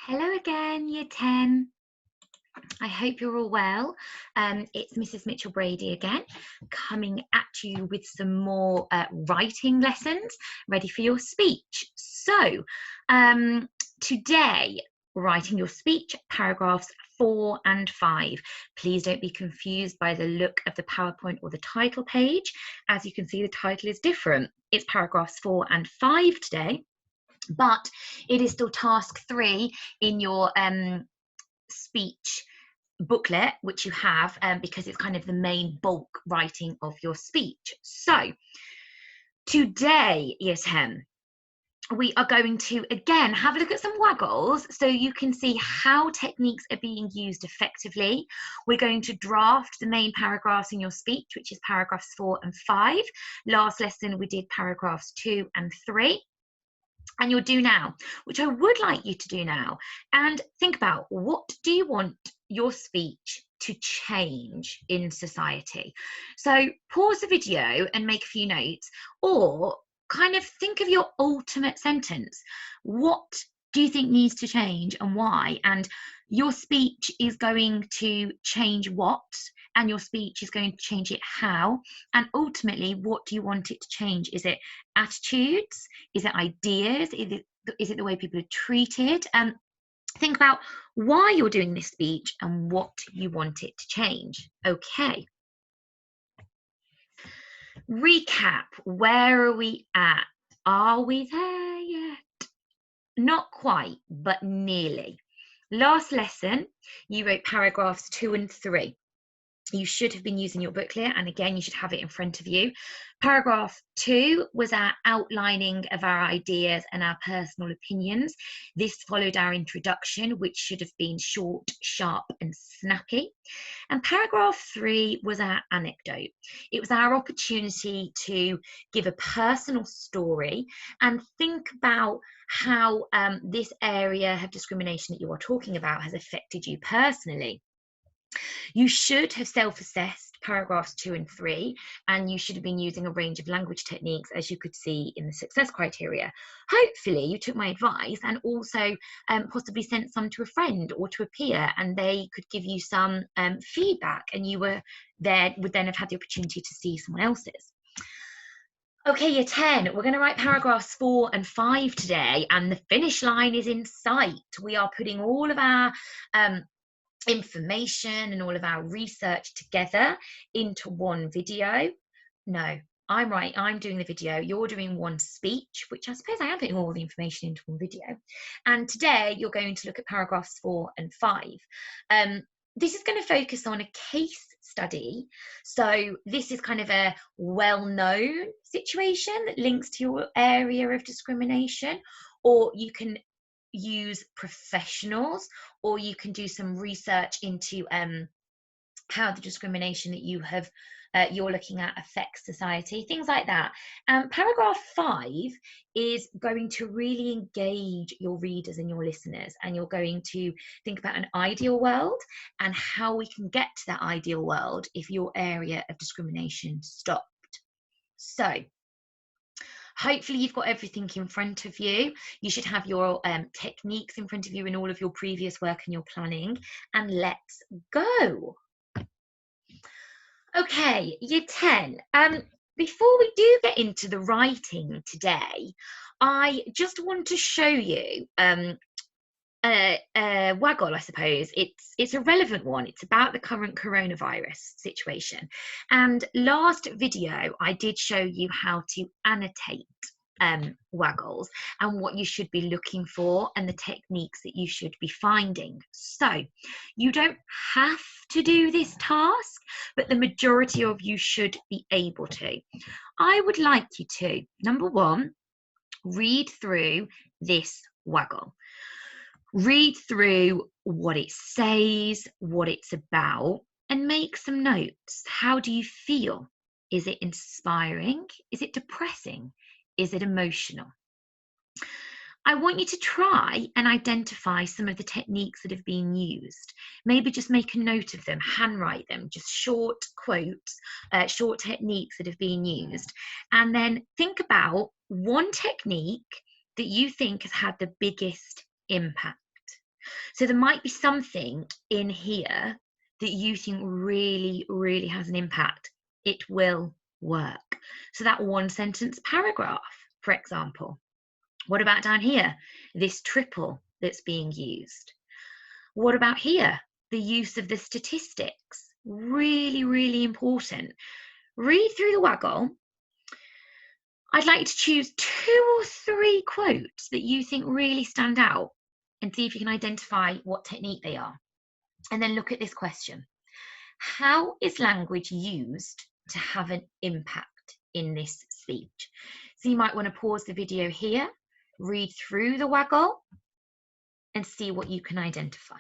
Hello again, Year 10. I hope you're all well. It's Mrs Mitchell-Brady again, coming at you with some more writing lessons, ready for your speech. So, today, writing your speech, paragraphs 4 and 5. Please don't be confused by the look of the PowerPoint or the title page. As you can see, the title is different. It's paragraphs 4 and 5 today, but it is still task 3 in your speech booklet, which you have because it's kind of the main bulk writing of your speech. So today, Year 10, we are going to again have a look at some waggles so you can see how techniques are being used effectively. We're going to draft the main paragraphs in your speech, which is paragraphs 4 and 5. Last lesson we did paragraphs 2 and 3. And you'll do now, which I would like you to do now, and think about, what do you want your speech to change in society? So pause the video and make a few notes, or kind of think of your ultimate sentence. What do you think needs to change and why? And your speech is going to change what, and your speech is going to change it how, and ultimately, what do you want it to change? Is it attitudes? Is it ideas? Is it the way people are treated? Think about why you're doing this speech and what you want it to change. Okay. Recap. Where are we at? Are we there yet? Not quite, but nearly. Last lesson, you wrote paragraphs 2 and 3. You should have been using your booklet, and again, you should have it in front of you. Paragraph 2 was our outlining of our ideas and our personal opinions. This followed our introduction, which should have been short, sharp, and snappy. And paragraph 3 was our anecdote. It was our opportunity to give a personal story and think about how this area of discrimination that you are talking about has affected you personally. You should have self-assessed paragraphs 2 and 3, and you should have been using a range of language techniques, as you could see in the success criteria. Hopefully you took my advice and also possibly sent some to a friend or to a peer, and they could give you some feedback, and you would then have had the opportunity to see someone else's. Okay, Year 10, we're going to write paragraphs 4 and 5 today, and the finish line is in sight. We are putting all of our information and all of our research together into one video. No, I'm right, I'm doing the video, you're doing one speech, which I suppose I am putting all the information into one video. And today you're going to look at paragraphs 4 and 5. This is going to focus on a case study. So this is kind of a well-known situation that links to your area of discrimination, or you can use professionals, or you can do some research into how the discrimination that you're looking at affects society, things like that. Paragraph 5 is going to really engage your readers and your listeners, and you're going to think about an ideal world and how we can get to that ideal world if your area of discrimination stopped. So hopefully you've got everything in front of you. You should have your techniques in front of you in all of your previous work and your planning. And let's go. Okay, Year 10. Before we do get into the writing today, I just want to show you waggle, I suppose. It's a relevant one. It's about the current coronavirus situation. And last video, I did show you how to annotate waggles and what you should be looking for and the techniques that you should be finding. So you don't have to do this task, but the majority of you should be able to. I would like you to, number 1, read through this waggle. Read through what it says, what it's about, and make some notes. How do you feel? Is it inspiring? Is it depressing? Is it emotional? I want you to try and identify some of the techniques that have been used. Maybe just make a note of them, handwrite them, just short quotes, short techniques that have been used. And then think about one technique that you think has had the biggest impact. So there might be something in here that you think really, really has an impact. It will work. So that one sentence paragraph, for example. What about down here? This triple that's being used. What about here? The use of the statistics. Really, really important. Read through the waggle. I'd like you to choose 2 or 3 quotes that you think really stand out and see if you can identify what technique they are. And then look at this question. How is language used to have an impact in this speech? So you might want to pause the video here, read through the waggle, and see what you can identify.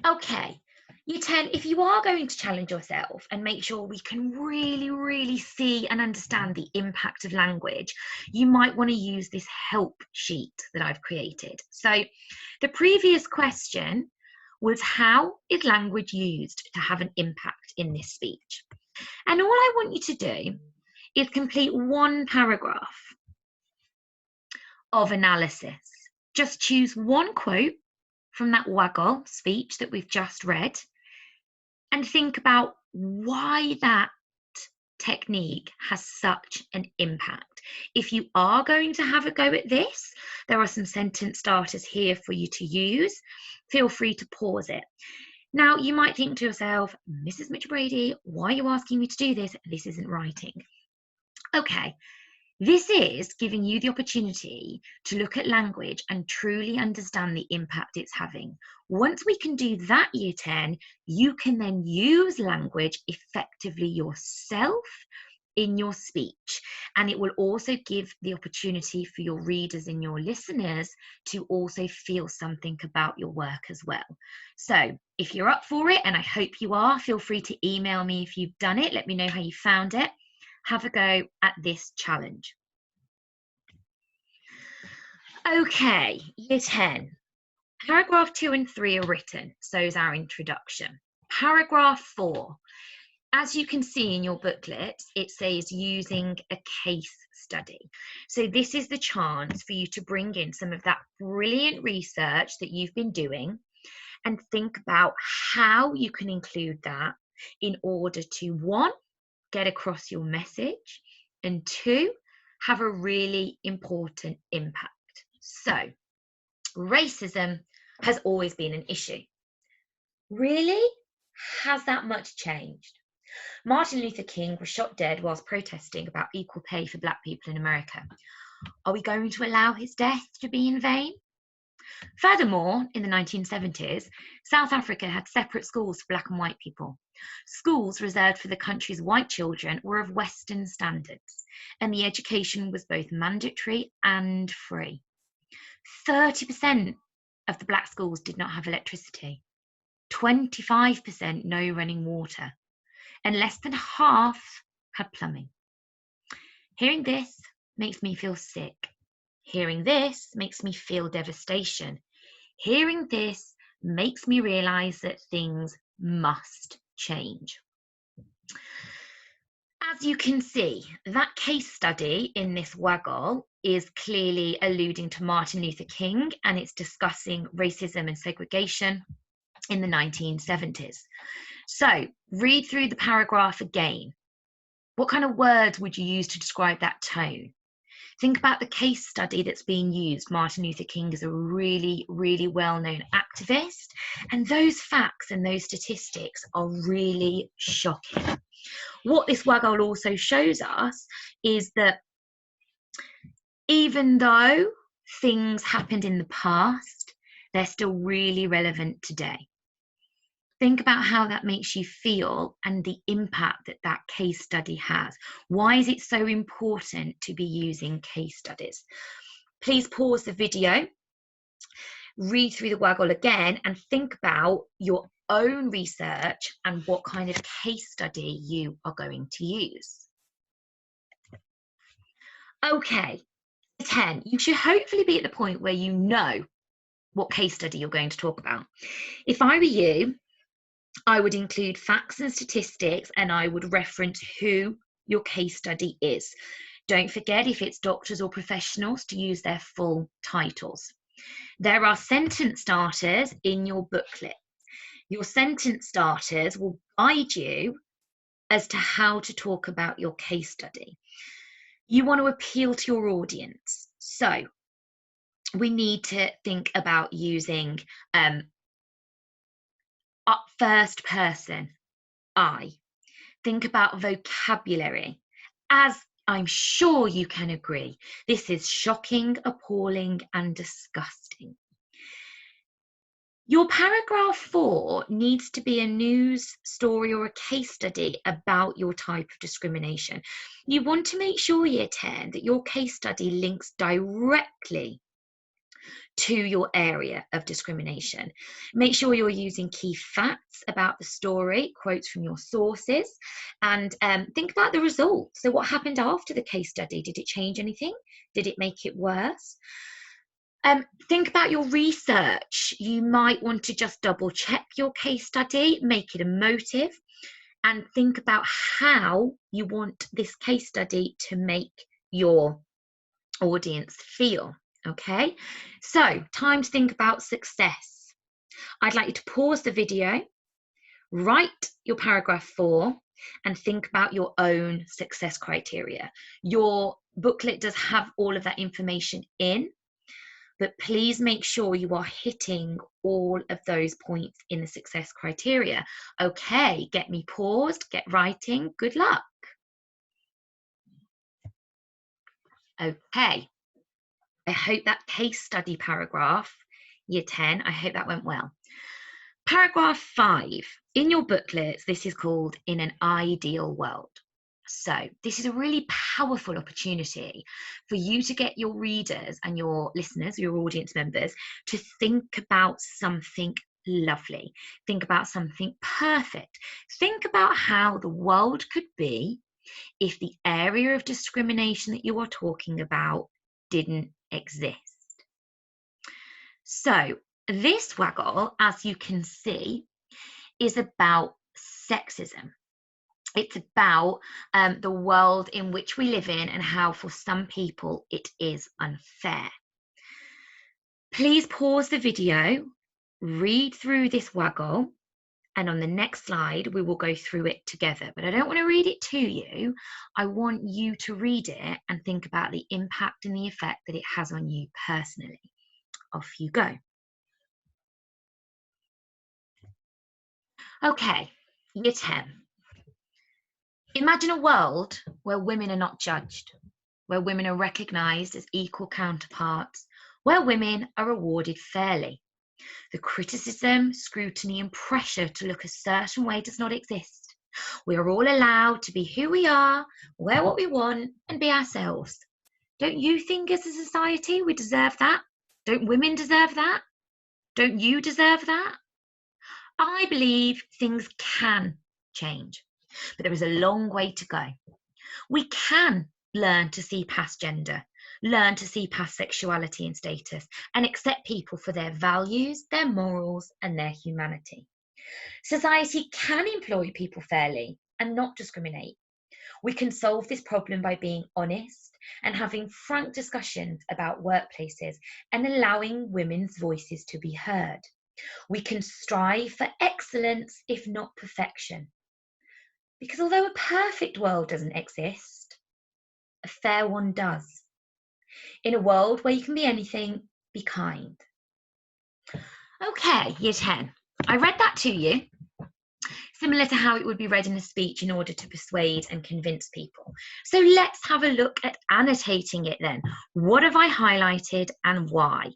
Okay, Year 10, if you are going to challenge yourself and make sure we can really, really see and understand the impact of language, you might want to use this help sheet that I've created. So the previous question was, how is language used to have an impact in this speech? And all I want you to do is complete 1 paragraph of analysis. Just choose 1 quote from that waggle speech that we've just read and think about why that technique has such an impact. If you are going to have a go at this, there are some sentence starters here for you to use. Feel free to pause it. Now, you might think to yourself, Mrs Mitchell-Brady, why are you asking me to do this? This isn't writing. Okay, this is giving you the opportunity to look at language and truly understand the impact it's having. Once we can do that, Year 10, you can then use language effectively yourself in your speech. And it will also give the opportunity for your readers and your listeners to also feel something about your work as well. So if you're up for it, and I hope you are, feel free to email me if you've done it. Let me know how you found it. Have a go at this challenge. Okay, Year 10. Paragraph 2 and 3 are written, so is our introduction. Paragraph 4. As you can see in your booklet, it says using a case study. So this is the chance for you to bring in some of that brilliant research that you've been doing and think about how you can include that in order to, 1, get across your message, and 2, have a really important impact. So, racism has always been an issue. Really? Has that much changed? Martin Luther King was shot dead whilst protesting about equal pay for Black people in America. Are we going to allow his death to be in vain? Furthermore, in the 1970s, South Africa had separate schools for Black and white people. Schools reserved for the country's white children were of Western standards, and the education was both mandatory and free. 30% of the Black schools did not have electricity, 25% no running water, and less than half had plumbing. Hearing this makes me feel sick. Hearing this makes me feel devastation. Hearing this makes me realise that things must change. As you can see, that case study in this waggle is clearly alluding to Martin Luther King, and it's discussing racism and segregation in the 1970s. So read through the paragraph again. What kind of words would you use to describe that tone? Think about the case study that's being used. Martin Luther King is a really, really well-known activist, and those facts and those statistics are really shocking. What this waggle also shows us is that even though things happened in the past, they're still really relevant today. Think about how that makes you feel and the impact that that case study has. Why is it so important to be using case studies? Please pause the video, read through the waggle again, and think about your own research and what kind of case study you are going to use. Okay, 10. You should hopefully be at the point where you know what case study you're going to talk about. If I were you, I would include facts and statistics, and I would reference who your case study is. Don't forget, if it's doctors or professionals, to use their full titles. There are sentence starters in your booklet. Your sentence starters will guide you as to how to talk about your case study. You want to appeal to your audience. So we need to think about using first person, I. Think about vocabulary. As I'm sure you can agree, this is shocking, appalling, and disgusting. Your paragraph 4 needs to be a news story or a case study about your type of discrimination. You want to make sure, Year 10, that your case study links directly to your area of discrimination. Make sure you're using key facts about the story, quotes from your sources, and think about the results. So what happened after the case study? Did it change anything? Did it make it worse? Think about your research. You might want to just double check your case study, make it emotive, and think about how you want this case study to make your audience feel. Okay, so time to think about success. I'd like you to pause the video, write your paragraph 4, and think about your own success criteria. Your booklet does have all of that information in, but please make sure you are hitting all of those points in the success criteria. Okay, get me paused, get writing, good luck. Okay, I hope that case study paragraph, Year 10, I hope that went well. Paragraph 5, in your booklets, this is called In an Ideal World. So this is a really powerful opportunity for you to get your readers and your listeners, your audience members, to think about something lovely. Think about something perfect. Think about how the world could be if the area of discrimination that you are talking about didn't exist. So this waggle, as you can see, is about sexism. It's about the world in which we live in and how for some people it is unfair. Please pause the video, read through this waggle, and on the next slide we will go through it together. But I don't want to read it to you. I want you to read it and think about the impact and the effect that it has on you personally. Off you go. Okay, Year 10. Imagine a world where women are not judged, where women are recognised as equal counterparts, where women are rewarded fairly. The criticism, scrutiny and pressure to look a certain way does not exist. We are all allowed to be who we are, wear what we want and be ourselves. Don't you think as a society we deserve that? Don't women deserve that? Don't you deserve that? I believe things can change, but there is a long way to go. We can learn to see past gender, learn to see past sexuality and status, and accept people for their values, their morals, and their humanity. Society can employ people fairly and not discriminate. We can solve this problem by being honest and having frank discussions about workplaces and allowing women's voices to be heard. We can strive for excellence, if not perfection. Because although a perfect world doesn't exist, a fair one does. In a world where you can be anything, be kind. Okay, Year 10. I read that to you, similar to how it would be read in a speech in order to persuade and convince people. So let's have a look at annotating it then. What have I highlighted and why?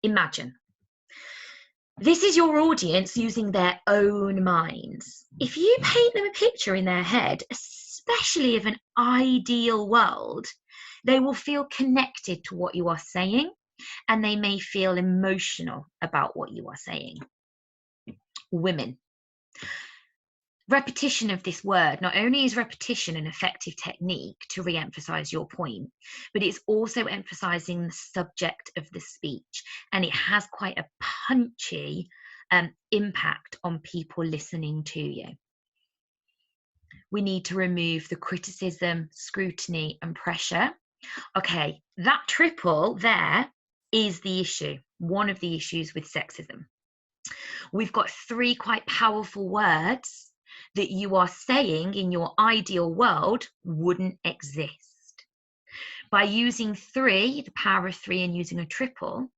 Imagine. This is your audience using their own minds. If you paint them a picture in their head, especially of an ideal world, they will feel connected to what you are saying, and they may feel emotional about what you are saying. Women. Repetition of this word, not only is repetition an effective technique to re-emphasize your point, but it's also emphasizing the subject of the speech, and it has quite a punchy impact on people listening to you. We need to remove the criticism, scrutiny, and pressure. Okay, that triple there is the issue, one of the issues with sexism. We've got 3 quite powerful words that you are saying in your ideal world wouldn't exist. By using 3, the power of 3, and using a triple,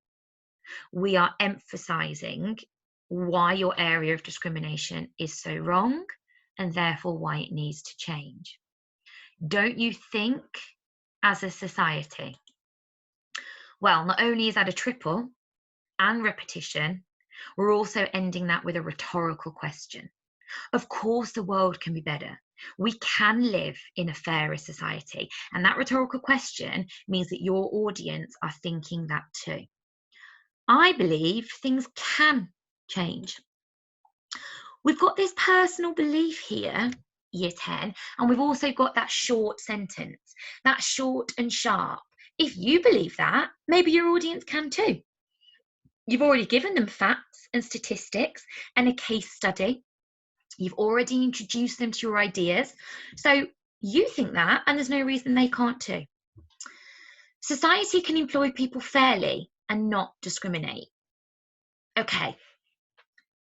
we are emphasizing why your area of discrimination is so wrong and therefore why it needs to change. Don't you think, as a society? Well, not only is that a triple and repetition, we're also ending that with a rhetorical question. Of course, the world can be better. We can live in a fairer society. And that rhetorical question means that your audience are thinking that too. I believe things can change. We've got this personal belief here, year 10, and we've also got that short sentence, that short and sharp. If you believe that, maybe your audience can too. You've already given them facts and statistics and a case study. You've already introduced them to your ideas. So you think that, and there's no reason they can't too. Society can employ people fairly and not discriminate. Okay.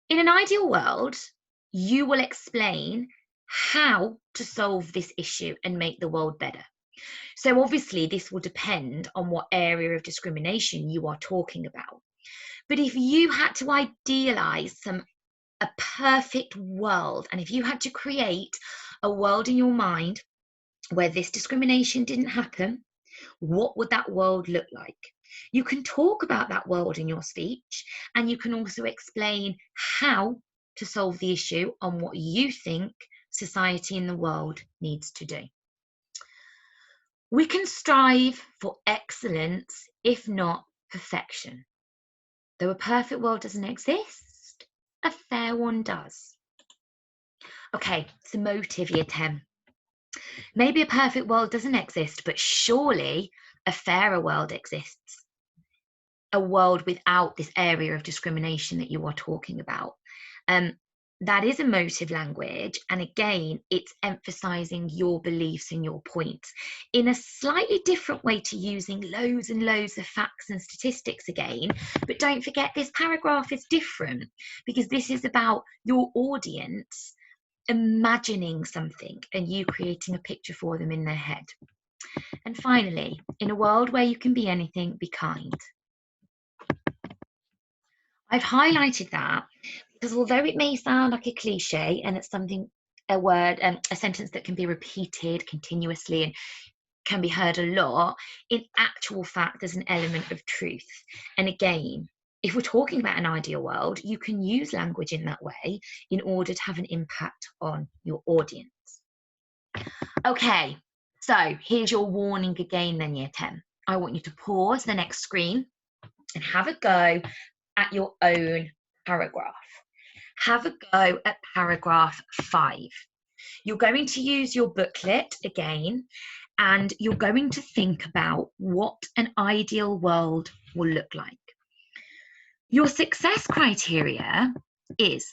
In an ideal world, you will explain how to solve this issue and make the world better. So obviously this will depend on what area of discrimination you are talking about. But if you had to idealize a perfect world, and if you had to create a world in your mind where this discrimination didn't happen, what would that world look like? You can talk about that world in your speech, and you can also explain how to solve the issue on what you think society and the world needs to do. We can strive for excellence, if not perfection. Though a perfect world doesn't exist, a fair one does. Okay, it's a motive, year 10. Maybe a perfect world doesn't exist, but surely a fairer world exists. A world without this area of discrimination that you are talking about. That is emotive language, and again, it's emphasizing your beliefs and your points in a slightly different way to using loads and loads of facts and statistics again. But don't forget, this paragraph is different because this is about your audience imagining something and you creating a picture for them in their head. And finally, in a world where you can be anything, be kind. I've highlighted that because although it may sound like a cliche and it's a word, a sentence that can be repeated continuously and can be heard a lot, in actual fact, there's an element of truth. And again, if we're talking about an ideal world, you can use language in that way in order to have an impact on your audience. Okay, so here's your warning again then, year 10. I want you to pause the next screen and have a go at your own paragraph. Have a go at paragraph 5. You're going to use your booklet again, and you're going to think about what an ideal world will look like. Your success criteria is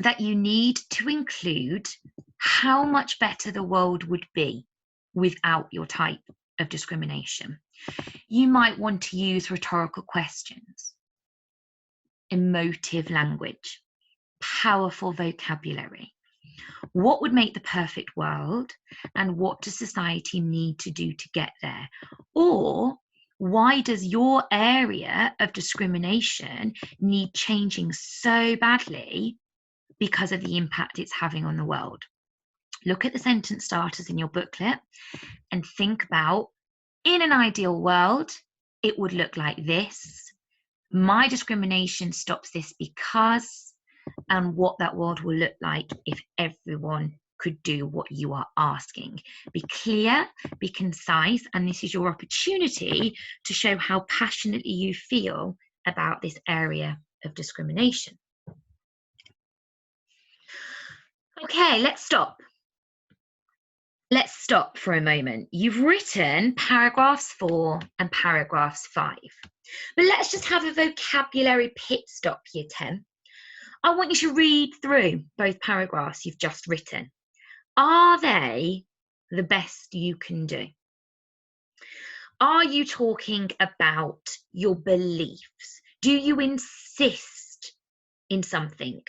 that you need to include how much better the world would be without your type of discrimination. You might want to use rhetorical questions, emotive language, powerful vocabulary. What would make the perfect world, and what does society need to do to get there? Or why does your area of discrimination need changing so badly because of the impact it's having on the world? Look at the sentence starters in your booklet and think about, in an ideal world, it would look like this. My discrimination stops this because, and what that world will look like if everyone could do what you are asking. Be clear, be concise, and this is your opportunity to show how passionately you feel about this area of discrimination. Okay, let's stop. Let's stop for a moment. You've written paragraphs 4 and paragraphs 5, but let's just have a vocabulary pit stop, year 10. I want you to read through both paragraphs you've just written. Are they the best you can do? Are you talking about your beliefs? Do you insist in something?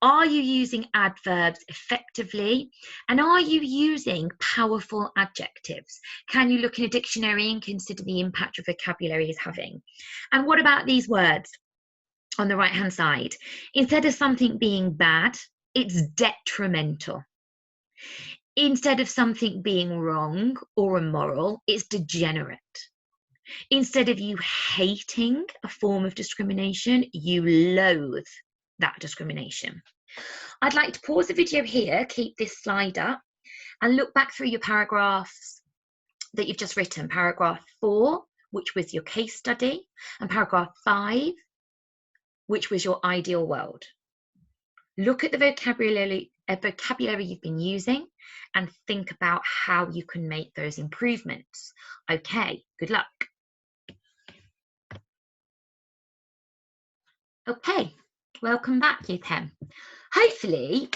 Are you using adverbs effectively? And are you using powerful adjectives? Can you look in a dictionary and consider the impact your vocabulary is having? And what about these words on the right hand side? Instead of something being bad, it's detrimental. Instead of something being wrong or immoral, it's degenerate. Instead of you hating a form of discrimination, you loathe that discrimination. I'd like to pause the video here, keep this slide up, and look back through your paragraphs that you've just written. Paragraph 4, which was your case study, and paragraph 5, which was your ideal world. Look at the vocabulary you've been using and think about how you can make those improvements. Okay, good luck. Okay, welcome back, Year 10. Hopefully,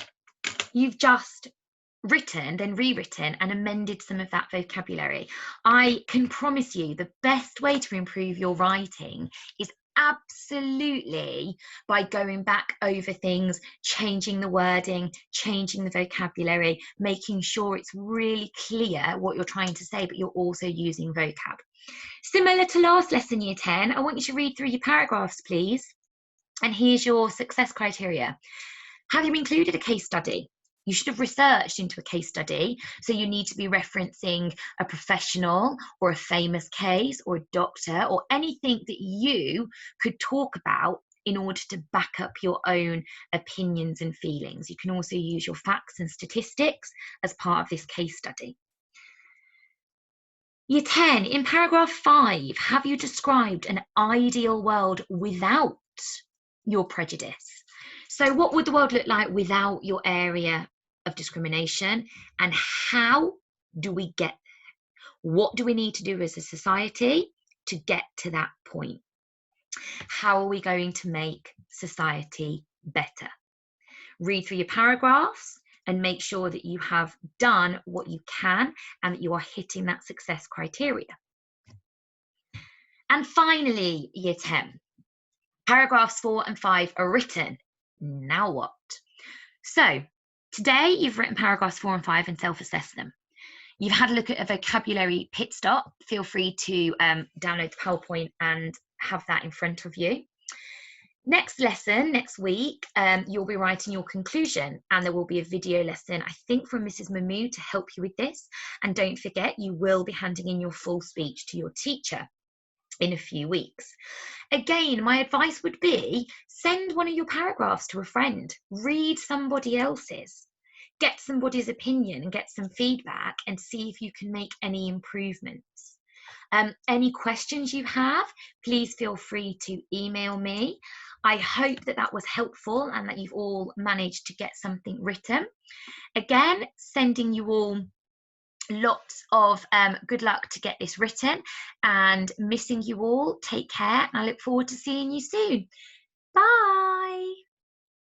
you've just written, then rewritten and amended some of that vocabulary. I can promise you the best way to improve your writing is absolutely by going back over things, changing the wording, changing the vocabulary, making sure it's really clear what you're trying to say, but you're also using vocab. Similar to last lesson, Year 10, I want you to read through your paragraphs, please. And here's your success criteria. Have you included a case study? You should have researched into a case study, so you need to be referencing a professional or a famous case or a doctor or anything that you could talk about in order to back up your own opinions and feelings. You can also use your facts and statistics as part of this case study. Year 10, in paragraph 5, have you described an ideal world without your prejudice? So what would the world look like without your area of discrimination, and how do we get there? What do we need to do as a society to get to that point? How are we going to make society better? Read through your paragraphs and make sure that you have done what you can and that you are hitting that success criteria. And finally, Year 10, paragraphs 4 and 5 are written. Now what? So today you've written paragraphs 4 and 5 and self-assess them. You've had a look at a vocabulary pit stop. Feel free to download the PowerPoint and have that in front of you. Next lesson, next week, you'll be writing your conclusion, and there will be a video lesson, I think, from Mrs Mahmood to help you with this. And don't forget, you will be handing in your full speech to your teacher in a few weeks. Again, my advice would be send one of your paragraphs to a friend, read somebody else's, get somebody's opinion and get some feedback and see if you can make any improvements. Any questions you have, please feel free to email me. I hope that that was helpful and that you've all managed to get something written. Again, sending you all lots of good luck to get this written, and missing you all. Take care, and I look forward to seeing you soon. Bye.